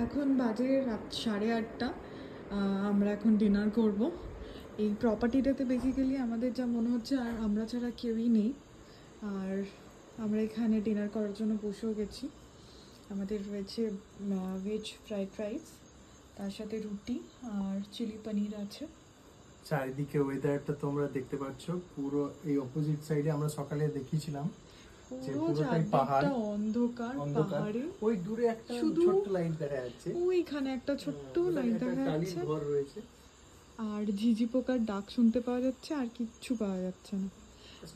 এখন বাজে রাত 8:30। আমরা এখন ডিনার করব। এই প্রপার্টিটাতে বেসিক্যালি আমাদের যা মনে হচ্ছে আর আমরা ছাড়া কেউই নেই। আর আমরা এখানে ডিনার করার জন্য বসেও গেছি। আমাদের রয়েছে ভেজ ফ্রাইড রাইস, তার সাথে রুটি আর চিলি পনির আছে। চারিদিকে ওয়েদারটা তোমরা দেখতে পাচ্ছ, পুরো এই অপোজিট সাইডে আমরা সকালে দেখিয়েছিলাম যে পুরো পুরোটাই পাহাড়, চারদিকটা অন্ধকার পাহাড়ে। ওই দূরে একটা শুধু ছোট্ট লাইট দেখা যাচ্ছে, ওইখানে একটা ছোট্ট লাইট দেখা টালির যাচ্ছে। ঘর রয়েছে। আর ঝিঝি পোকার ডাক শুনতে পাওয়া যাচ্ছে, আর কিচ্ছু পাওয়া যাচ্ছে না।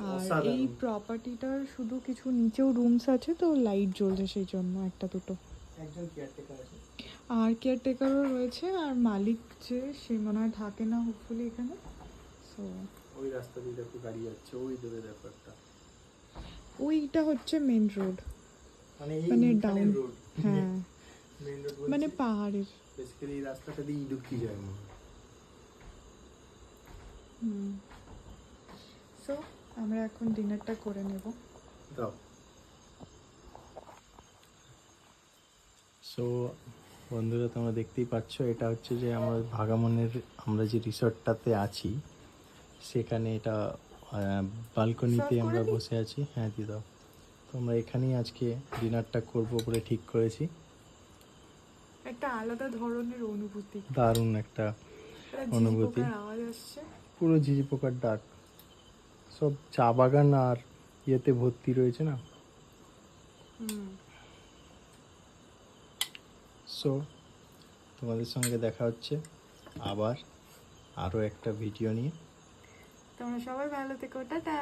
আর অসাধারণ। এই প্রপার্টিটার শুধু কিছু নিচেও রুমস আছে, তো লাইট জ্বলছে সেই জন্য একটা দুটো। একজন কেয়ারটেকার আছে, আর কেয়ারটেকারও রয়েছে, আর মালিক যে সে মনে হয় থাকে না হোপফুলি এখানে। সো ওই রাস্তা দিয়ে দেখো গাড়ি যাচ্ছে, ওই দূরে দেখো একটা, ওইটা হচ্ছে মেন রোড, মানে মানে এই ডাউন। রোড, হ্যাঁ, মেইন রোড মানে পাহাড়ের। বেসিক্যালি এই রাস্তাটা দিয়ে ঢুকি যায় মনে হয়। সো আমরা এখন ডিনারটা করে নেব। দাও। সো বন্ধুরা, তোমরা দেখতেই পাচ্ছ, এটা হচ্ছে যে আমরা ভাগামনের আমরা যে রিসর্টটাতে আছি সেখানে এটা বালকনিতে Serve করে আমরা দিই? বসে আছি। হ্যাঁ দিয়ে দাও। তো আমরা এখানেই আজকে ডিনারটা করবো বলে ঠিক করেছি। একটা আলাদা ধরনের অনুভূতি। দারুণ একটা অনুভূতি। আওয়াজ আসছে। পুরো ঝিঝি পোকার ডাক, সব চা বাগান আর ইয়েতে ভর্তি রয়েছে না। সো তোমাদের সঙ্গে দেখা হচ্ছে আবার আরও একটা ভিডিও নিয়ে। তোমরা সবাই ভালো থেকো, টাটা।